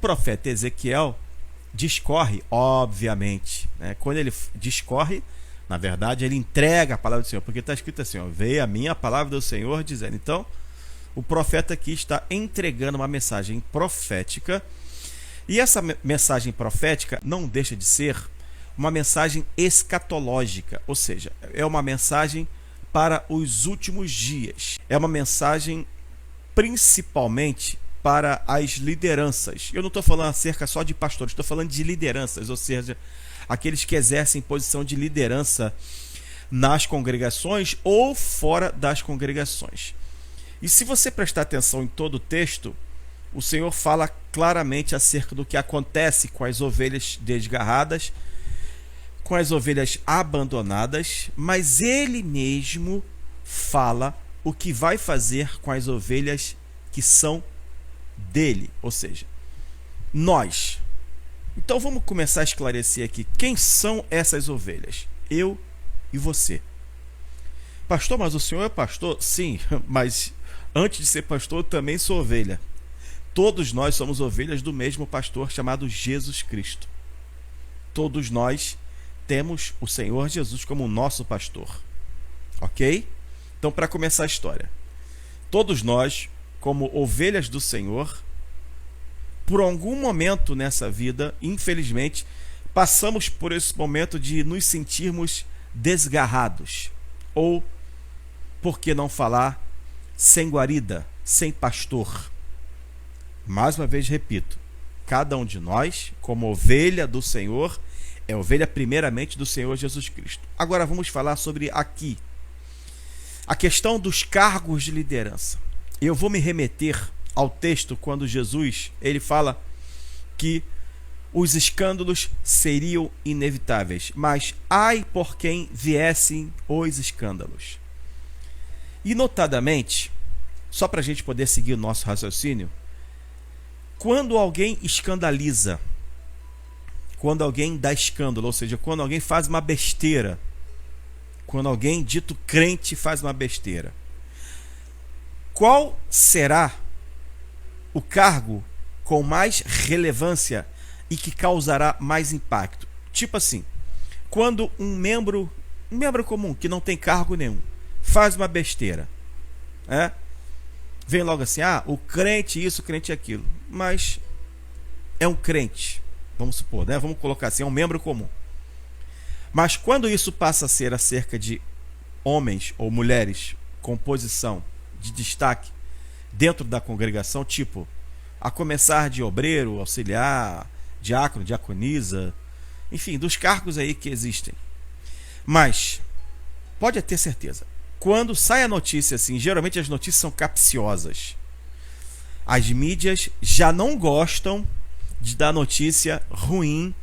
profeta Ezequiel discorre, obviamente, né? Quando ele discorre, na verdade, ele entrega a palavra do Senhor, porque está escrito assim, ó, veio a minha palavra do Senhor dizendo. Então, o profeta aqui está entregando uma mensagem profética, e essa mensagem profética não deixa de ser uma mensagem escatológica, ou seja, é uma mensagem para os últimos dias, é uma mensagem principalmente para as lideranças. Eu não estou falando acerca só de pastores, estou falando de lideranças, ou seja, aqueles que exercem posição de liderança nas congregações ou fora das congregações. E se você prestar atenção em todo o texto, o Senhor fala claramente acerca do que acontece com as ovelhas desgarradas, com as ovelhas abandonadas, mas Ele mesmo fala o que vai fazer com as ovelhas que são dele, ou seja, nós. Então vamos começar a esclarecer aqui quem são essas ovelhas. Eu e você. Pastor, mas o senhor é pastor? Sim, mas antes de ser pastor eu também sou ovelha. Todos nós somos ovelhas do mesmo pastor chamado Jesus Cristo. Todos nós temos o Senhor Jesus como nosso pastor. Ok? Então, para começar a história, todos nós, como ovelhas do Senhor, por algum momento nessa vida, infelizmente, passamos por esse momento de nos sentirmos desgarrados, ou, por que não falar, sem guarida, sem pastor. Mais uma vez repito, cada um de nós, como ovelha do Senhor, é ovelha primeiramente do Senhor Jesus Cristo. Agora vamos falar sobre aqui a questão dos cargos de liderança. Eu vou me remeter ao texto quando Jesus ele fala que os escândalos seriam inevitáveis, mas ai por quem viessem os escândalos. E notadamente, só para a gente poder seguir o nosso raciocínio, quando alguém escandaliza, quando alguém dá escândalo, ou seja, quando alguém faz uma besteira, quando alguém dito crente faz uma besteira, qual será o cargo com mais relevância e que causará mais impacto? Tipo assim, quando um membro comum, que não tem cargo nenhum, faz uma besteira, vem logo assim, o crente isso, o crente aquilo, mas é um crente, vamos supor, né? Vamos colocar assim, é um membro comum. Mas quando isso passa a ser acerca de homens ou mulheres com posição de destaque dentro da congregação, tipo, a começar de obreiro, auxiliar, diácono, diaconisa, enfim, dos cargos aí que existem. Mas, pode ter certeza, quando sai a notícia assim, geralmente as notícias são capciosas. As mídias já não gostam de dar notícia ruim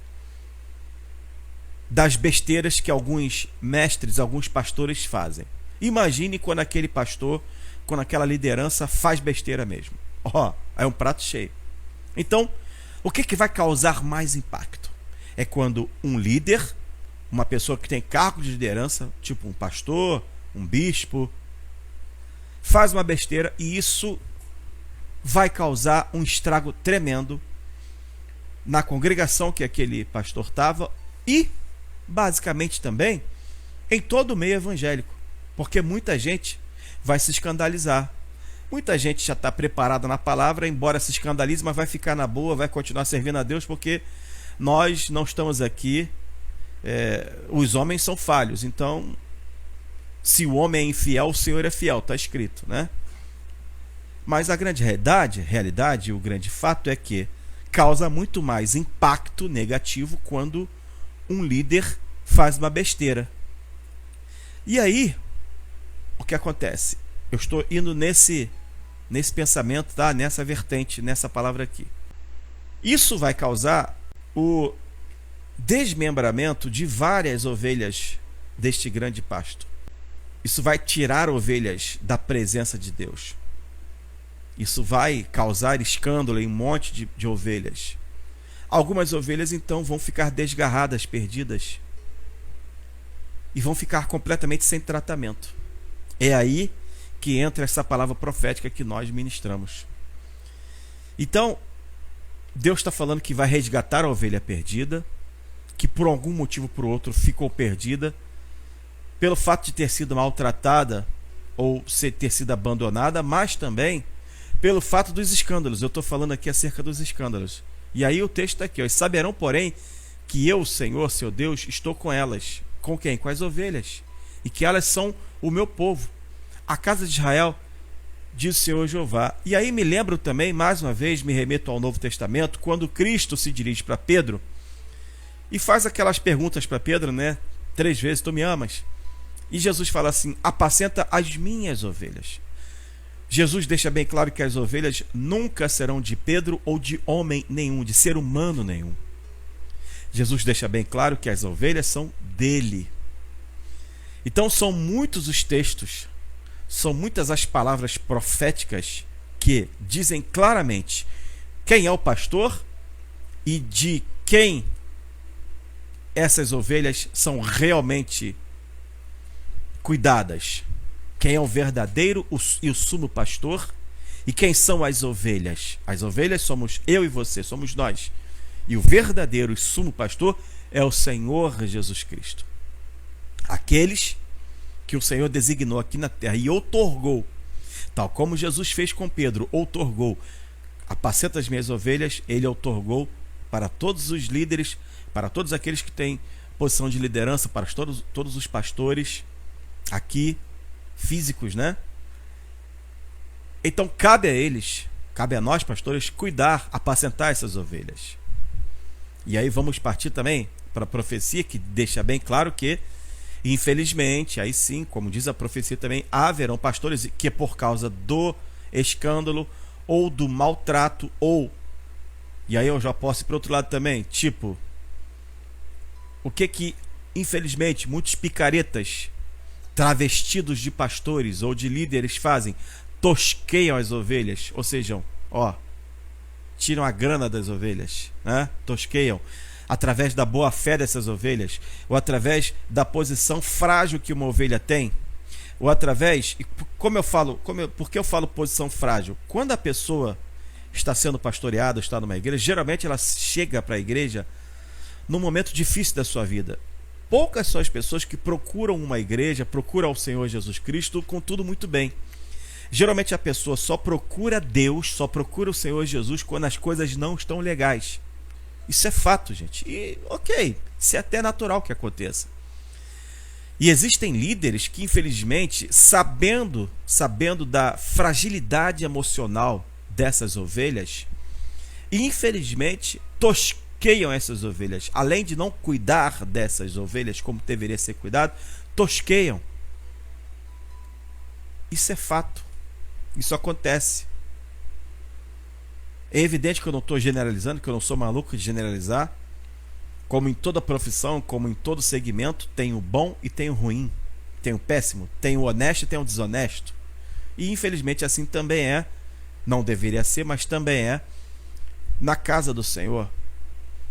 das besteiras que alguns mestres, alguns pastores fazem. Imagine quando aquele pastor, quando aquela liderança faz besteira mesmo. É um prato cheio. Então, o que vai causar mais impacto? É quando um líder, uma pessoa que tem cargo de liderança, tipo um pastor, um bispo, faz uma besteira, e isso vai causar um estrago tremendo na congregação que aquele pastor estava e basicamente também em todo o meio evangélico, porque muita gente vai se escandalizar. Muita gente já está preparada na palavra, embora se escandalize, mas vai ficar na boa, vai continuar servindo a Deus, porque nós não estamos aqui, os homens são falhos, então se o homem é infiel, o Senhor é fiel, está escrito, né? Mas a grande realidade, o grande fato é que causa muito mais impacto negativo quando um líder faz uma besteira. E aí, o que acontece? Eu estou indo nesse pensamento, tá? Nessa vertente, nessa palavra aqui. Isso vai causar o desmembramento de várias ovelhas deste grande pasto. Isso vai tirar ovelhas da presença de Deus. Isso vai causar escândalo em um monte de ovelhas. Algumas ovelhas então vão ficar desgarradas, perdidas, e vão ficar completamente sem tratamento. É aí que entra essa palavra profética que nós ministramos. Então, Deus está falando que vai resgatar a ovelha perdida, que por algum motivo ou por outro ficou perdida, pelo fato de ter sido maltratada ou ter sido abandonada, mas também pelo fato dos escândalos. Eu estou falando aqui acerca dos escândalos. E aí o texto está aqui, ó: e saberão, porém, que eu, Senhor, seu Deus, estou com elas. Com quem? Com as ovelhas. E que elas são o meu povo, a casa de Israel, diz o Senhor Jeová. E aí me lembro também, mais uma vez, me remeto ao Novo Testamento, quando Cristo se dirige para Pedro e faz aquelas perguntas para Pedro, né? 3 vezes: tu me amas? E Jesus fala assim: apacenta as minhas ovelhas. Jesus deixa bem claro que as ovelhas nunca serão de Pedro ou de homem nenhum, de ser humano nenhum. Jesus deixa bem claro que as ovelhas são dele. Então são muitos os textos, são muitas as palavras proféticas que dizem claramente quem é o pastor e de quem essas ovelhas são realmente cuidadas. Quem é o verdadeiro e o sumo pastor e quem são as ovelhas. As ovelhas somos eu e você, somos nós. E o verdadeiro e sumo pastor é o Senhor Jesus Cristo. Aqueles que o Senhor designou aqui na terra e outorgou, tal como Jesus fez com Pedro, outorgou: apacenta as minhas ovelhas, ele outorgou para todos os líderes, para todos aqueles que têm posição de liderança, para todos os pastores aqui, físicos, né? Então cabe a eles, cabe a nós, pastores, cuidar, apacentar essas ovelhas. E aí vamos partir também para a profecia, que deixa bem claro que, infelizmente, aí sim, como diz a profecia também, haverão pastores que, por causa do escândalo ou do maltrato, ou, e aí eu já posso ir para o outro lado também, tipo, o que infelizmente muitos picaretas travestidos de pastores ou de líderes fazem? Tosqueiam as ovelhas, ou seja, tiram a grana das ovelhas, né? Tosqueiam através da boa fé dessas ovelhas, ou através da posição frágil que uma ovelha tem, ou através, por que eu falo posição frágil? Quando a pessoa está sendo pastoreada, está numa igreja, geralmente ela chega para a igreja num momento difícil da sua vida. Poucas são as pessoas que procuram uma igreja, procuram o Senhor Jesus Cristo com tudo muito bem. Geralmente a pessoa só procura Deus, só procura o Senhor Jesus quando as coisas não estão legais. Isso é fato, gente. E ok, isso é até natural que aconteça. E existem líderes que, infelizmente, sabendo da fragilidade emocional dessas ovelhas, infelizmente, tosqueiam essas ovelhas. Além de não cuidar dessas ovelhas como deveria ser cuidado, tosqueiam. Isso é fato. Isso acontece. É evidente que eu não estou generalizando, que eu não sou maluco de generalizar. Como em toda profissão, como em todo segmento, tem o bom e tem o ruim. Tem o péssimo, tem o honesto e tem o desonesto. E infelizmente assim também é. Não deveria ser, mas também é. Na casa do Senhor,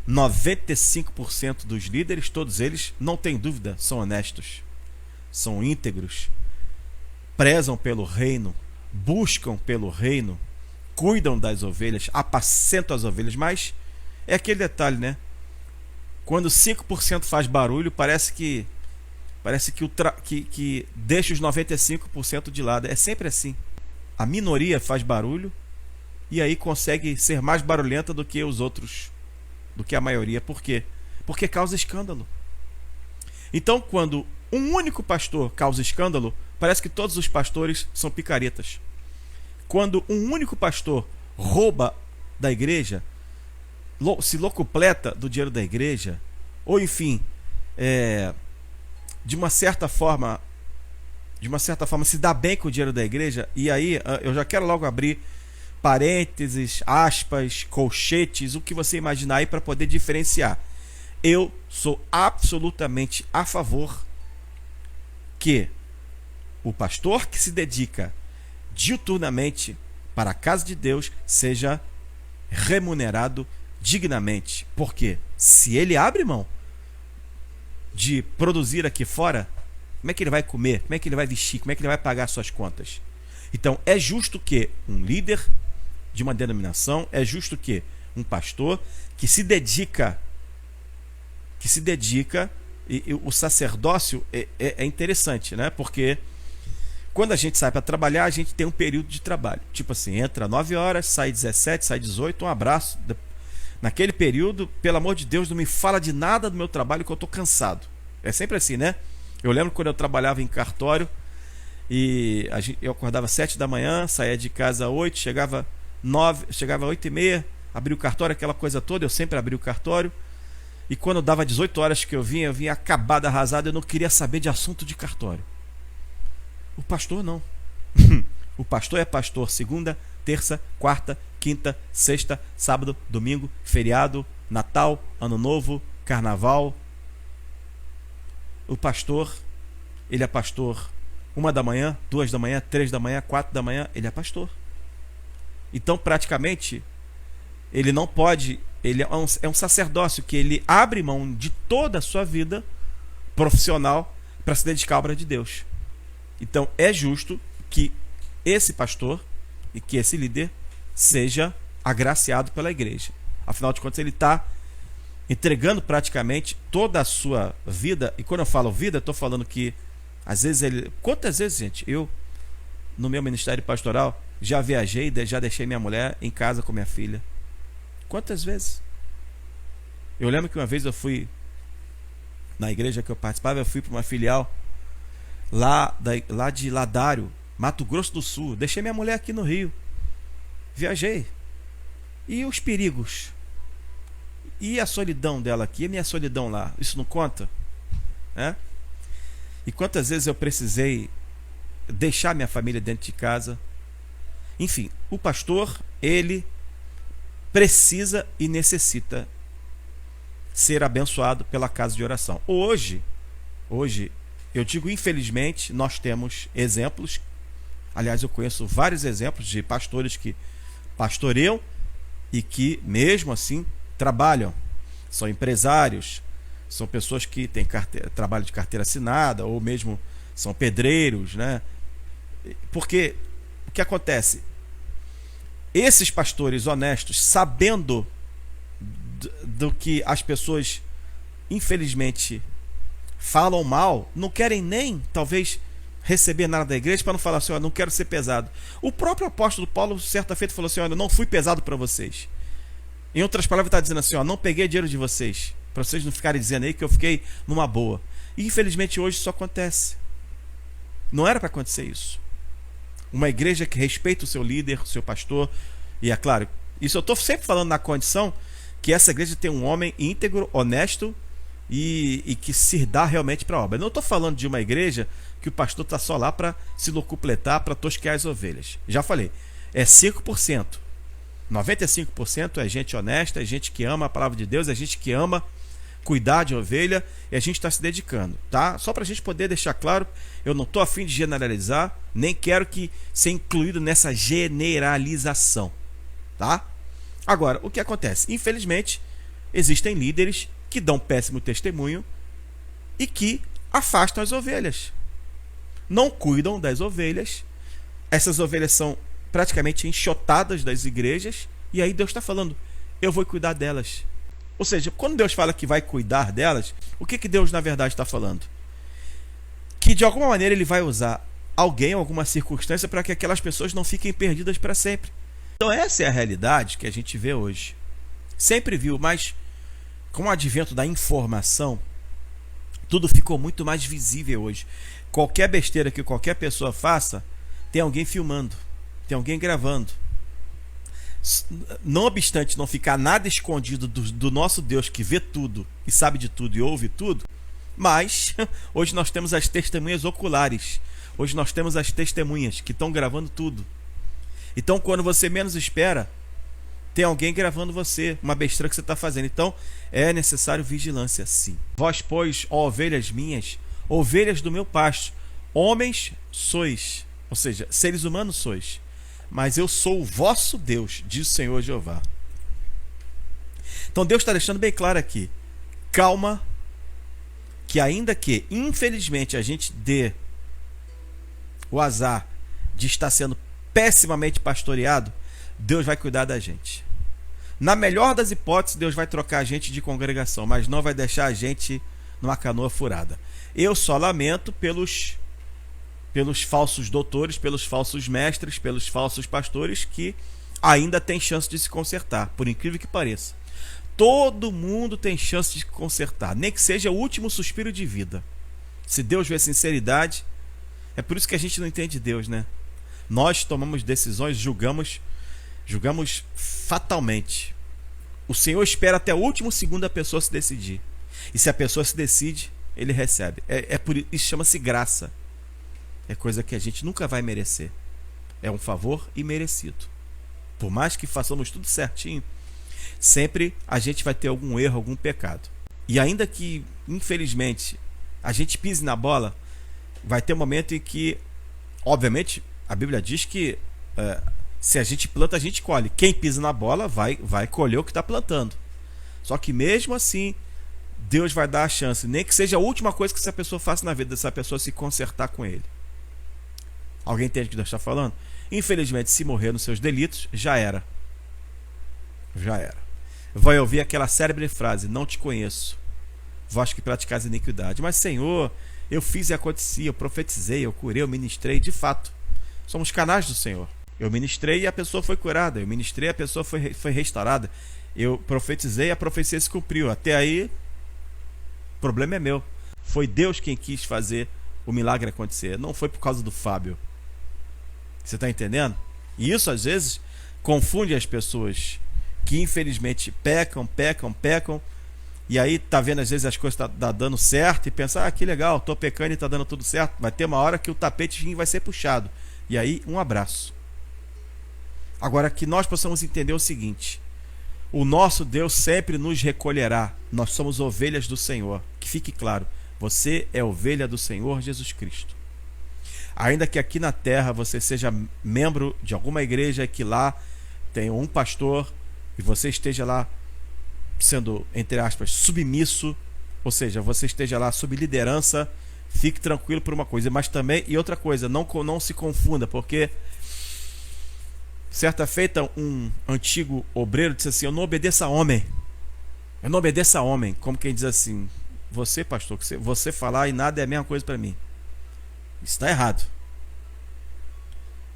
95% dos líderes, todos eles, não tem dúvida, são honestos. São íntegros. Prezam pelo reino. Buscam pelo reino. Cuidam das ovelhas, apacentam as ovelhas, mas é aquele detalhe, né? Quando 5% faz barulho, parece que deixa os 95% de lado. É sempre assim. A minoria faz barulho e aí consegue ser mais barulhenta do que os outros, do que a maioria. Por quê? Porque causa escândalo. Então, quando um único pastor causa escândalo, parece que todos os pastores são picaretas. Quando um único pastor rouba da igreja, se locupleta do dinheiro da igreja, ou enfim, de uma certa forma se dá bem com o dinheiro da igreja, e aí eu já quero logo abrir parênteses, aspas, colchetes, o que você imaginar aí para poder diferenciar. Eu sou absolutamente a favor que o pastor que se dedica diuturnamente para a casa de Deus seja remunerado dignamente. Porque se ele abre mão de produzir aqui fora, como é que ele vai comer? Como é que ele vai vestir? Como é que ele vai pagar suas contas? Então é justo que um líder de uma denominação, é justo que um pastor que se dedica, e o sacerdócio é interessante, né? Porque quando a gente sai para trabalhar, a gente tem um período de trabalho. Tipo assim, entra 9 horas, sai 17, sai 18, um abraço. Naquele período, pelo amor de Deus, não me fala de nada do meu trabalho que eu estou cansado. É sempre assim, né? Eu lembro quando eu trabalhava em cartório e eu acordava 7 da manhã, saía de casa 8, chegava 8h30, abria o cartório, aquela coisa toda, eu sempre abria o cartório. E quando dava 18 horas que eu vinha acabado, arrasado, eu não queria saber de assunto de cartório. O pastor não. O pastor é pastor segunda, terça, quarta, quinta, sexta, sábado, domingo, feriado, Natal, Ano Novo, Carnaval. O pastor, ele é pastor 1 da manhã, 2 da manhã, 3 da manhã, 4 da manhã, ele é pastor. Então, praticamente, ele não pode, ele é um sacerdócio que ele abre mão de toda a sua vida profissional para se dedicar à obra de Deus. Então, é justo que esse pastor e que esse líder seja agraciado pela igreja. Afinal de contas, ele está entregando praticamente toda a sua vida. E quando eu falo vida, eu estou falando que às vezes ele... Quantas vezes, gente, eu no meu ministério pastoral já viajei, já deixei minha mulher em casa com minha filha? Quantas vezes? Eu lembro que uma vez eu fui na igreja que eu participava, eu fui para uma filial lá de Ladário, Mato Grosso do Sul. Deixei minha mulher aqui no Rio. Viajei. E os perigos? E a solidão dela aqui? E a minha solidão lá? Isso não conta? É? E quantas vezes eu precisei deixar minha família dentro de casa? Enfim, o pastor, ele precisa e necessita ser abençoado pela casa de oração. Hoje, eu digo infelizmente, nós temos exemplos. Aliás, eu conheço vários exemplos de pastores que pastoreiam e que mesmo assim trabalham. São empresários, são pessoas que têm trabalho de carteira assinada, ou mesmo são pedreiros, né? Porque o que acontece? Esses pastores honestos, sabendo do que as pessoas infelizmente falam mal, não querem nem talvez receber nada da igreja, para não falar assim, ó, não quero ser pesado. O próprio apóstolo Paulo certa feita falou assim, olha, não fui pesado para vocês. Em outras palavras, está dizendo assim, ó, não peguei dinheiro de vocês, para vocês não ficarem dizendo aí que eu fiquei numa boa. E infelizmente hoje isso acontece. Não era para acontecer isso. Uma igreja que respeita o seu líder, o seu pastor, e é claro, isso eu estou sempre falando na condição que essa igreja tem um homem íntegro, honesto e que se dá realmente para a obra. Eu não estou falando de uma igreja que o pastor está só lá para se locupletar, para tosquear as ovelhas. Já falei, é 5%. 95% é gente honesta, é gente que ama a palavra de Deus, é gente que ama cuidar de ovelha, e a gente está se dedicando, tá? Só para a gente poder deixar claro, eu não estou a fim de generalizar, nem quero que ser incluído nessa generalização, tá? Agora, o que acontece? Infelizmente, existem líderes que dão péssimo testemunho e que afastam as ovelhas. Não cuidam das ovelhas. Essas ovelhas são praticamente enxotadas das igrejas. E aí Deus está falando, eu vou cuidar delas. Ou seja, quando Deus fala que vai cuidar delas, o que Deus na verdade está falando? Que de alguma maneira Ele vai usar alguém, alguma circunstância, para que aquelas pessoas não fiquem perdidas para sempre. Então essa é a realidade que a gente vê hoje. Sempre viu, mas com o advento da informação, tudo ficou muito mais visível hoje. Qualquer besteira que qualquer pessoa faça, tem alguém filmando, tem alguém gravando. Não obstante não ficar nada escondido do nosso Deus, que vê tudo e sabe de tudo e ouve tudo, mas hoje nós temos as testemunhas oculares. Hoje nós temos as testemunhas que estão gravando tudo. Então quando você menos espera, tem alguém gravando você, uma besteira que você está fazendo. Então é necessário vigilância, sim. Vós, pois, ó ovelhas minhas, ovelhas do meu pasto, homens sois, ou seja, seres humanos sois, mas eu sou o vosso Deus, diz o Senhor Jeová. Então Deus está deixando bem claro aqui, calma, que ainda que infelizmente a gente dê o azar de estar sendo pessimamente pastoreado, Deus vai cuidar da gente. Na melhor das hipóteses, Deus vai trocar a gente de congregação, mas não vai deixar a gente numa canoa furada. Eu só lamento pelos falsos doutores, pelos falsos mestres, pelos falsos pastores que ainda tem chance de se consertar, por incrível que pareça. Todo mundo tem chance de se consertar, nem que seja o último suspiro de vida. Se Deus vê sinceridade, é por isso que a gente não entende Deus, né? Nós tomamos decisões, julgamos fatalmente. O Senhor espera até o último segundo a pessoa se decidir. E se a pessoa se decide, ele recebe. Isso chama-se graça. É coisa que a gente nunca vai merecer. É um favor imerecido. Por mais que façamos tudo certinho, sempre a gente vai ter algum erro, algum pecado. E ainda que, infelizmente, a gente pise na bola, vai ter um momento em que, obviamente, a Bíblia diz que se a gente planta, a gente colhe. Quem pisa na bola vai colher o que está plantando. Só que mesmo assim, Deus vai dar a chance, nem que seja a última coisa que essa pessoa faça na vida, dessa pessoa se consertar com ele. Alguém entende o que Deus está falando? Infelizmente, se morrer nos seus delitos, já era. Já era. Vai ouvir aquela célebre frase: não te conheço, vós que praticais iniquidade. Mas Senhor, eu fiz e acontecia, eu profetizei, eu curei, eu ministrei. De fato, somos canais do Senhor. Eu ministrei e a pessoa foi curada. Eu ministrei e a pessoa foi restaurada. Eu profetizei e a profecia se cumpriu. Até aí, o problema é meu. Foi Deus quem quis fazer o milagre acontecer. Não foi por causa do Fábio. Você está entendendo? E isso, às vezes, confunde as pessoas que, infelizmente, pecam. E aí, tá vendo, às vezes, as coisas tá dando certo e pensa, que legal, tô pecando e tá dando tudo certo. Vai ter uma hora que o tapetezinho vai ser puxado. E aí, um abraço. Agora, que nós possamos entender o seguinte: o nosso Deus sempre nos recolherá. Nós somos ovelhas do Senhor. Que fique claro, você é ovelha do Senhor Jesus Cristo. Ainda que aqui na terra você seja membro de alguma igreja que lá tem um pastor e você esteja lá sendo, entre aspas, submisso, ou seja, você esteja lá sob liderança, fique tranquilo por uma coisa. Mas também, e outra coisa, não se confunda, porque certa feita um antigo obreiro disse assim: eu não obedeço a homem. Eu não obedeço a homem. Como quem diz assim: você, pastor, você falar e nada é a mesma coisa para mim. Isso está errado.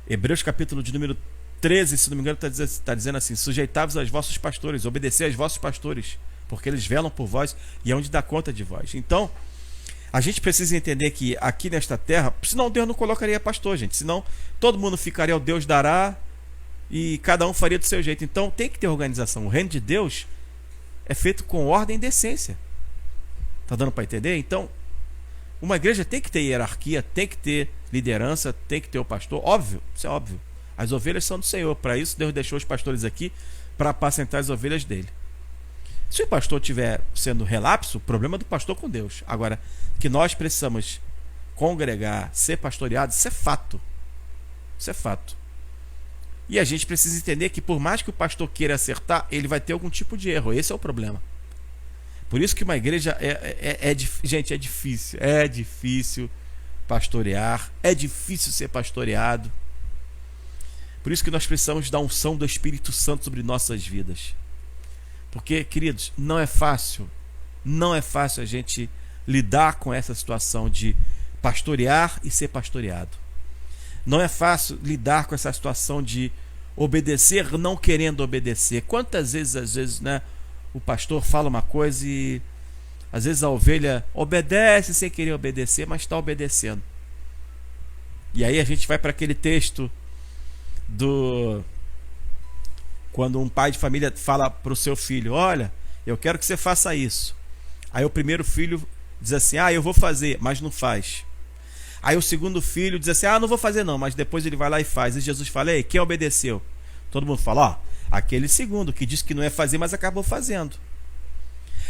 Hebreus capítulo de número 13, se não me engano, está dizendo assim: sujeitai-vos aos vossos pastores, obedecei aos vossos pastores, porque eles velam por vós e hão de dar conta de vós. Então, a gente precisa entender que aqui nesta terra, senão Deus não colocaria pastor, gente. Senão todo mundo ficaria, o Deus dará, e cada um faria do seu jeito. Então tem que ter organização. O reino de Deus é feito com ordem e decência. Tá dando para entender? Então, uma igreja tem que ter hierarquia, tem que ter liderança, tem que ter o pastor. Óbvio, isso é óbvio. As ovelhas são do Senhor. Para isso, Deus deixou os pastores aqui para apacentar as ovelhas dele. Se o pastor estiver sendo relapso, o problema é do pastor com Deus. Agora, que nós precisamos congregar, ser pastoreados, isso é fato. Isso é fato. E a gente precisa entender que por mais que o pastor queira acertar, ele vai ter algum tipo de erro. Esse é o problema. Por isso que uma igreja gente, é difícil. É difícil pastorear. É difícil ser pastoreado. Por isso que nós precisamos da unção do Espírito Santo sobre nossas vidas. Porque, queridos, não é fácil a gente lidar com essa situação de pastorear e ser pastoreado. Não é fácil lidar com essa situação de obedecer não querendo obedecer. Quantas vezes, às vezes, né, o pastor fala uma coisa e às vezes a ovelha obedece sem querer obedecer, mas está obedecendo. E aí a gente vai para aquele texto quando um pai de família fala para o seu filho: olha, eu quero que você faça isso. Aí o primeiro filho diz assim: eu vou fazer, mas não faz. Aí o segundo filho diz assim: não vou fazer não, mas depois ele vai lá e faz. E Jesus fala: ei, quem obedeceu? Todo mundo fala: aquele segundo que disse que não ia fazer, mas acabou fazendo.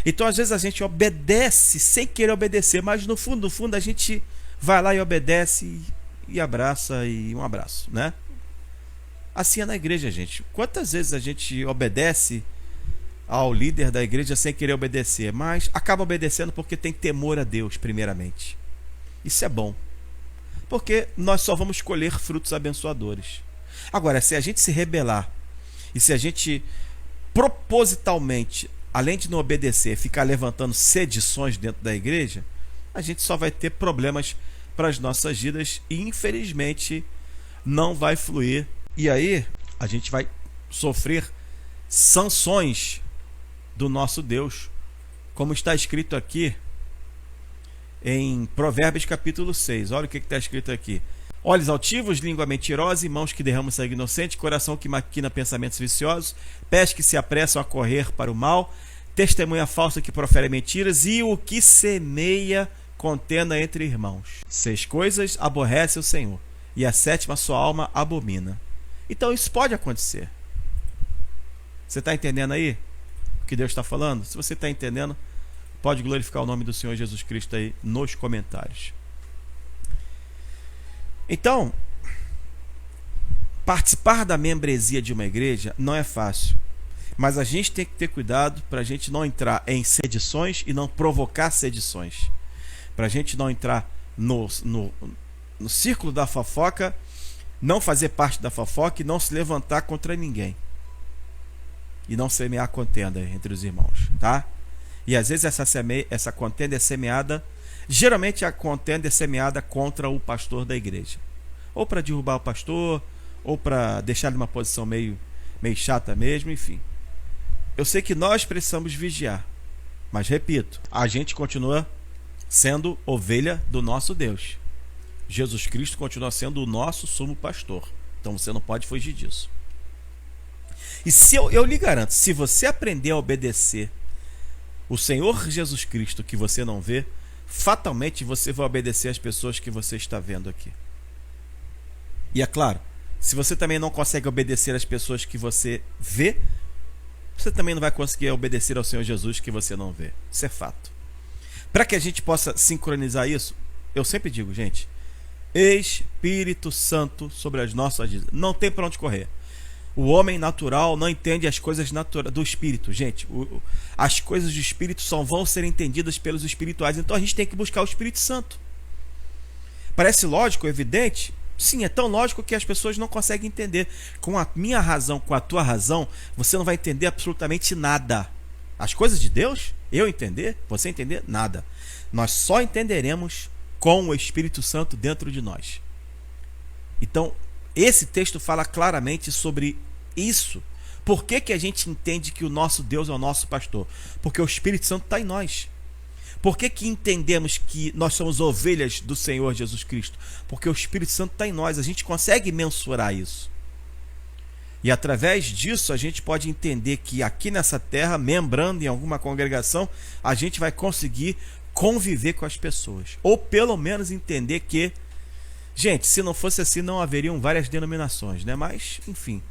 Então às vezes a gente obedece sem querer obedecer, mas no fundo a gente vai lá e obedece e abraça, e um abraço, né? Assim é na igreja, gente. Quantas vezes a gente obedece ao líder da igreja sem querer obedecer, mas acaba obedecendo porque tem temor a Deus primeiramente. Isso é bom, porque nós só vamos colher frutos abençoadores. Agora, se a gente se rebelar e se a gente propositalmente, além de não obedecer, ficar levantando sedições dentro da igreja, a gente só vai ter problemas para as nossas vidas e, infelizmente, não vai fluir. E aí, a gente vai sofrer sanções do nosso Deus, como está escrito aqui em Provérbios capítulo 6. Olha o que está escrito aqui: olhos altivos, língua mentirosa, e mãos que derramam sangue inocente, coração que maquina pensamentos viciosos, pés que se apressam a correr para o mal, testemunha falsa que profere mentiras, e o que semeia contenda entre irmãos. 6 coisas aborrece o Senhor, e a 7ª sua alma abomina. Então isso pode acontecer. Você está entendendo aí o que Deus está falando? Se você está entendendo, pode glorificar o nome do Senhor Jesus Cristo aí nos comentários. Então, participar da membresia de uma igreja não é fácil, mas a gente tem que ter cuidado para a gente não entrar em sedições e não provocar sedições, para a gente não entrar no círculo da fofoca, não fazer parte da fofoca e não se levantar contra ninguém, e não semear contenda entre os irmãos, tá? E às vezes essa contenda é semeada, geralmente a contenda é semeada contra o pastor da igreja, ou para derrubar o pastor, ou para deixar ele numa posição meio chata mesmo, enfim. Eu sei que nós precisamos vigiar, mas repito, a gente continua sendo ovelha do nosso Deus. Jesus Cristo continua sendo o nosso sumo pastor, então você não pode fugir disso. E se eu lhe garanto, se você aprender a obedecer o Senhor Jesus Cristo que você não vê, fatalmente você vai obedecer às pessoas que você está vendo aqui. E é claro, se você também não consegue obedecer às pessoas que você vê, você também não vai conseguir obedecer ao Senhor Jesus que você não vê. Isso é fato. Para que a gente possa sincronizar isso, eu sempre digo, gente, Espírito Santo sobre as nossas vidas. Não tem para onde correr. O homem natural não entende as coisas do Espírito. Gente, as coisas do Espírito só vão ser entendidas pelos espirituais. Então a gente tem que buscar o Espírito Santo. Parece lógico, evidente? Sim, é tão lógico que as pessoas não conseguem entender. Com a minha razão, com a tua razão, você não vai entender absolutamente nada. As coisas de Deus, eu entender, você entender, nada. Nós só entenderemos com o Espírito Santo dentro de nós. Então, esse texto fala claramente sobre isso. Por que a gente entende que o nosso Deus é o nosso pastor? Porque o Espírito Santo está em nós. Por que entendemos que nós somos ovelhas do Senhor Jesus Cristo? Porque o Espírito Santo está em nós. A gente consegue mensurar isso. E através disso a gente pode entender que aqui nessa terra, membrando em alguma congregação, a gente vai conseguir conviver com as pessoas. Ou pelo menos entender que, gente, se não fosse assim, não haveriam várias denominações, né? Mas, enfim.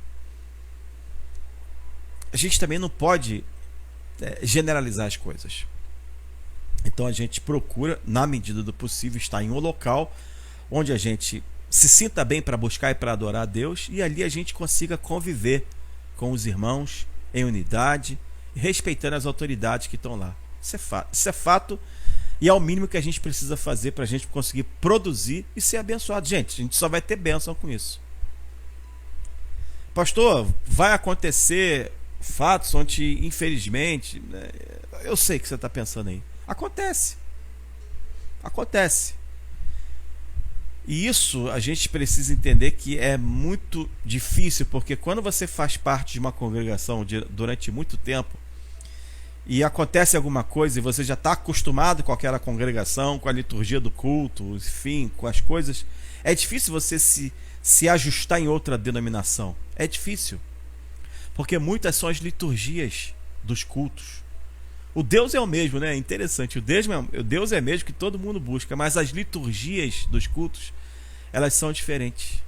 A gente também não pode generalizar as coisas. Então a gente procura, na medida do possível, estar em um local onde a gente se sinta bem para buscar e para adorar a Deus, e ali a gente consiga conviver com os irmãos em unidade, respeitando as autoridades que estão lá. Isso é fato. E é o mínimo que a gente precisa fazer para a gente conseguir produzir e ser abençoado. Gente, a gente só vai ter bênção com isso. Pastor, vai acontecer fatos onde, infelizmente, eu sei que você está pensando aí. Acontece. Acontece. E isso a gente precisa entender que é muito difícil, porque quando você faz parte de uma congregação durante muito tempo, e acontece alguma coisa e você já está acostumado com aquela congregação, com a liturgia do culto, enfim, com as coisas, é difícil você se ajustar em outra denominação. É difícil, porque muitas são as liturgias dos cultos. O Deus é o mesmo, né? É interessante, o Deus é mesmo que todo mundo busca, mas as liturgias dos cultos, elas são diferentes.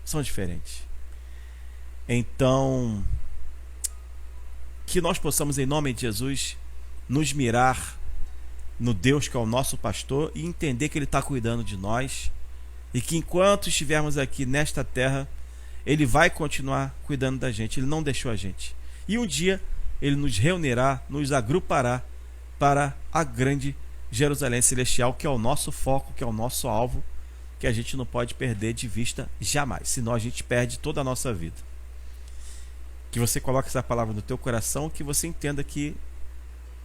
São diferentes. Então, que nós possamos, em nome de Jesus, nos mirar no Deus que é o nosso pastor e entender que Ele está cuidando de nós, e que enquanto estivermos aqui nesta terra, Ele vai continuar cuidando da gente. Ele não deixou a gente. E um dia Ele nos reunirá, nos agrupará para a grande Jerusalém Celestial, que é o nosso foco, que é o nosso alvo, que a gente não pode perder de vista jamais, senão a gente perde toda a nossa vida. Que você coloque essa palavra no teu coração, que você entenda que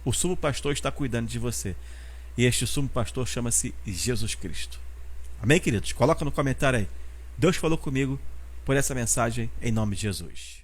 o sumo pastor está cuidando de você. E este sumo pastor chama-se Jesus Cristo. Amém, queridos? Coloca no comentário aí. Deus falou comigo por essa mensagem em nome de Jesus.